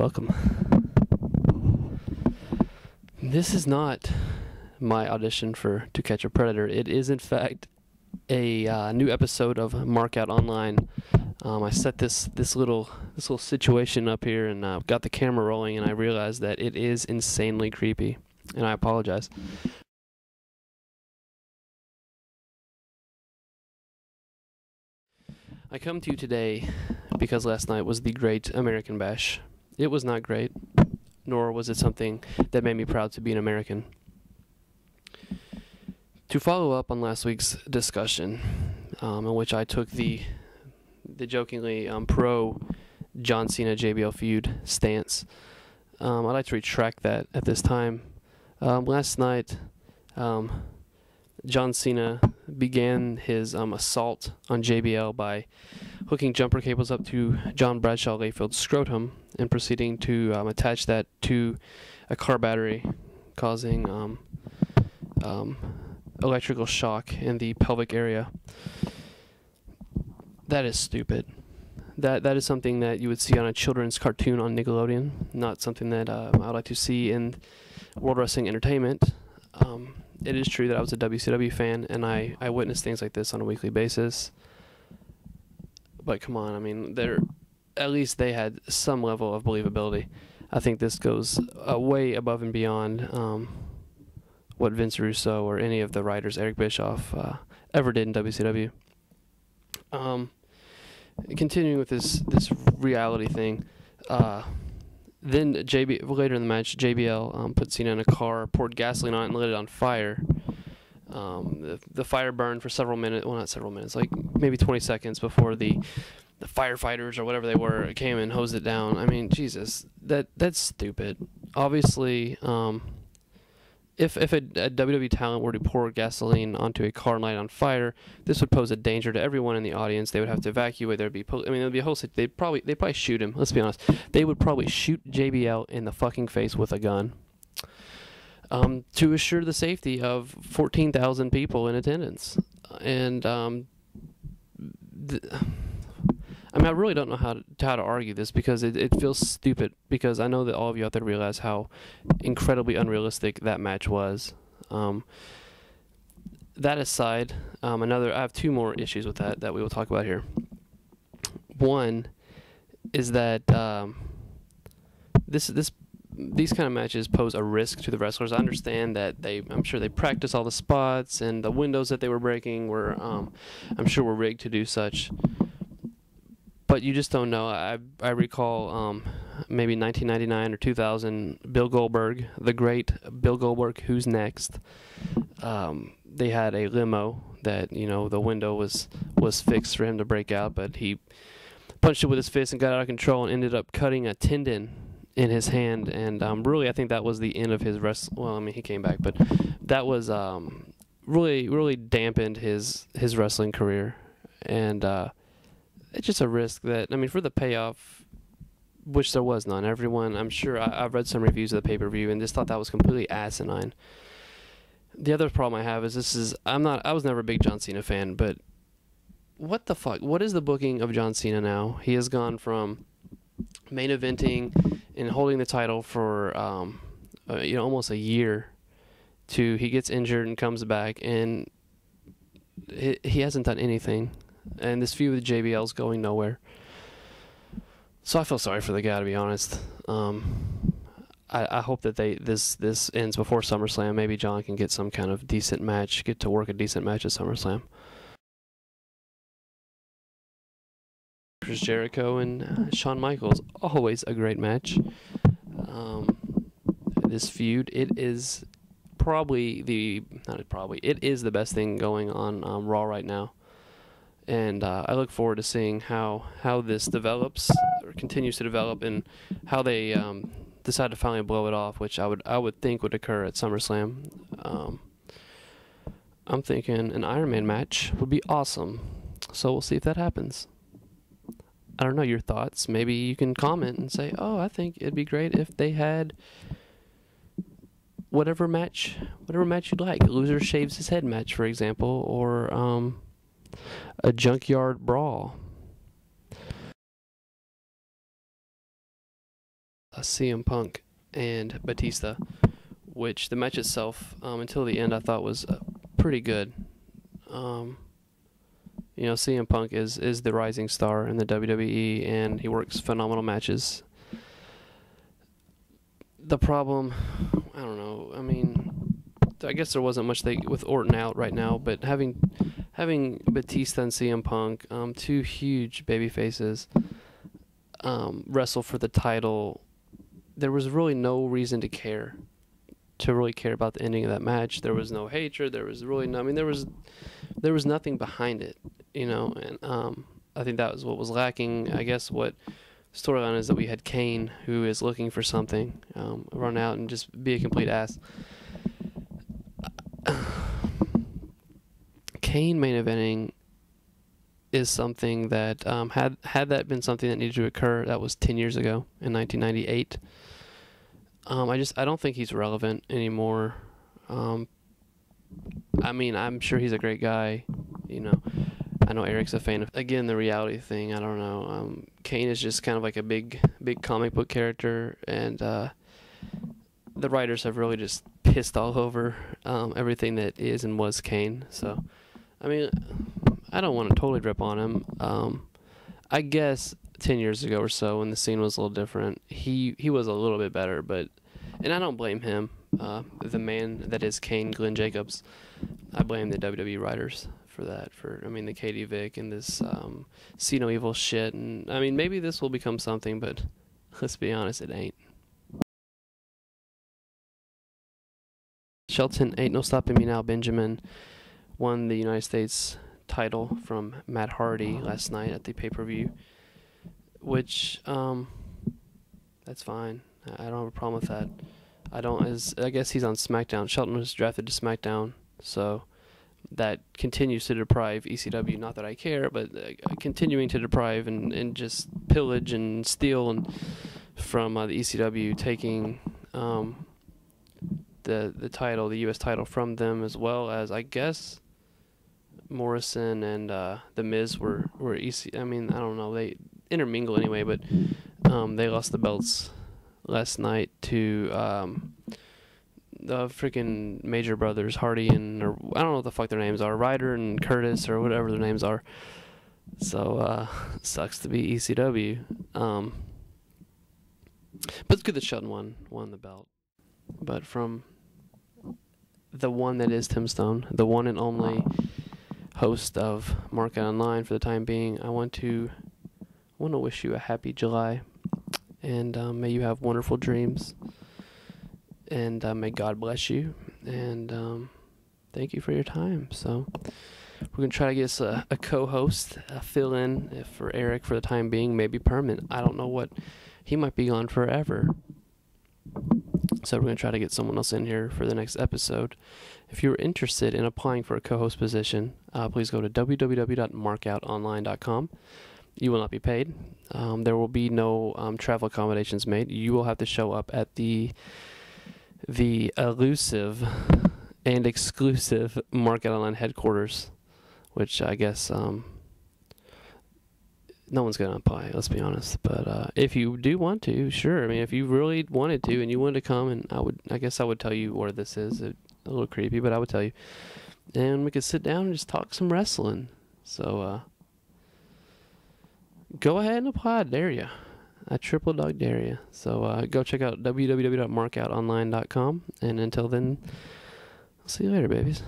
welcome. This is not my audition for To Catch a Predator. It is, in fact, a new episode of Markoutonline. I set this little situation up here and got the camera rolling, and I realized that it is insanely creepy, and I apologize. I come to you today because last night was the Great American Bash. It was not great, nor was it something that made me proud to be an American. To follow up on last week's discussion, in which I took the jokingly pro John Cena JBL feud stance, I'd like to retract that at this time. Last night, John Cena began his assault on JBL by hooking jumper cables up to John Bradshaw Layfield's scrotum and proceeding to attach that to a car battery, causing electrical shock in the pelvic area. That is stupid. That is something that you would see on a children's cartoon on Nickelodeon, not something that I would like to see in World Wrestling Entertainment. It is true that I was a WCW fan, and I witnessed things like this on a weekly basis. But come on, I mean, at least they had some level of believability. I think this goes way above and beyond what Vince Russo or any of the writers, Eric Bischoff, ever did in WCW. Continuing with this reality thing, then later in the match, JBL put Cena in a car, poured gasoline on it, and lit it on fire. The fire burned for several minutes, well, not several minutes, like maybe 20 seconds before the firefighters or whatever they were came and hosed it down. I mean, Jesus, that's stupid. Obviously, if a WWE talent were to pour gasoline onto a car and light it on fire, this would pose a danger to everyone in the audience. They would have to evacuate. There'd be a whole. They'd probably shoot him. Let's be honest. They would probably shoot JBL in the fucking face with a gun, to assure the safety of 14,000 people in attendance. And I really don't know how to argue this, because it feels stupid, because I know that all of you out there realize how incredibly unrealistic that match was. That aside, I have two more issues with that we will talk about here. One is that these kind of matches pose a risk to the wrestlers. I understand that I'm sure they practice all the spots, and the windows that they were breaking were, I'm sure, were rigged to do such. But you just don't know. I recall maybe 1999 or 2000, Bill Goldberg, the great Bill Goldberg, Who's Next. They had a limo that, the window was fixed for him to break out, but he punched it with his fist and got out of control and ended up cutting a tendon in his hand. And really, I think that was the end of his Well, I mean, he came back, but that was really, really dampened his wrestling career. And it's just a risk that, for the payoff, which there was none. Everyone, I'm sure, I've read some reviews of the pay-per-view and just thought that was completely asinine. The other problem I have is I was never a big John Cena fan, but what the fuck? What is the booking of John Cena now? He has gone from main eventing and holding the title for, almost a year, to he gets injured and comes back, and he hasn't done anything. And this feud with JBL is going nowhere. So I feel sorry for the guy, to be honest. I hope that this ends before SummerSlam. Maybe John can get some kind of decent match, get to work a decent match at SummerSlam. Jericho and Shawn Michaels, always a great match. This feud, it is it is the best thing going on Raw right now. And I look forward to seeing how this develops, or continues to develop, and how they decide to finally blow it off, which I would think would occur at SummerSlam. I'm thinking an Iron Man match would be awesome, so we'll see if that happens. I don't know your thoughts. Maybe you can comment and say, "Oh, I think it'd be great if they had whatever match you'd like. Loser shaves his head match, for example, or a junkyard brawl." CM Punk and Batista, which the match itself, until the end, I thought was pretty good. You know, CM Punk is the rising star in the WWE, and he works phenomenal matches. The problem, I don't know. I mean, I guess there wasn't much with Orton out right now, but having Batista and CM Punk, two huge baby faces, wrestle for the title, there was really no reason to really care about the ending of that match. There was no hatred. There was really no. I mean, there was nothing behind it, you know. And I think that was what was lacking. I guess what storyline is that we had Kane, who is looking for something, run out and just be a complete ass. Kane main eventing is something that had that been something that needed to occur, that was 10 years ago in 1998. I don't think he's relevant anymore. I mean, I'm sure he's a great guy, you know. I know Eric's a fan of, again, the reality thing. I don't know. Kane is just kind of like a big comic book character, and the writers have really just pissed all over everything that is and was Kane. So, I mean, I don't want to totally rip on him. I guess 10 years ago or so, when the scene was a little different, he was a little bit better, and I don't blame him. The man that is Kane, Glenn Jacobs, I blame the WWE writers for that. I mean, the Katie Vick and this See No Evil shit. And I mean, maybe this will become something, but let's be honest, it ain't. Shelton Ain't No Stopping Me Now Benjamin won the United States title from Matt Hardy last night at the pay-per-view, which that's fine. I don't have a problem with that. I guess he's on SmackDown. Shelton was drafted to SmackDown, so that continues to deprive ECW, not that I care, but continuing to deprive and just pillage and steal from the ECW, taking the title, the U.S. title, from them, as well as, I guess, Morrison and The Miz were EC. I mean, I don't know, they intermingle anyway, but they lost the belts last night to the freaking Major Brothers, Hardy or I don't know what the fuck their names are, Ryder and Curtis or whatever their names are. So sucks to be ECW. But it's good that Shelton won the belt. But from the one that is Tim Stone, the one and only host of Markoutonline for the time being, I want to wish you a happy July, and may you have wonderful dreams, and may God bless you, and thank you for your time. So we're going to try to get us a co-host, a fill-in for Eric for the time being, maybe permanent. I don't know what, he might be gone forever. So we're going to try to get someone else in here for the next episode. If you're interested in applying for a co-host position, please go to www.markoutonline.com. You will not be paid. There will be no travel accommodations made. You will have to show up at the elusive and exclusive Markoutonline headquarters, which I guess no one's going to apply, let's be honest. But if you do want to, sure. I mean, if you really wanted to and you wanted to come, and I guess I would tell you where this is. A little creepy, but I would tell you. And we could sit down and just talk some wrestling. So go ahead and apply. I dare you. I triple dog dare you. So go check out www.markoutonline.com. And until then, I'll see you later, babies.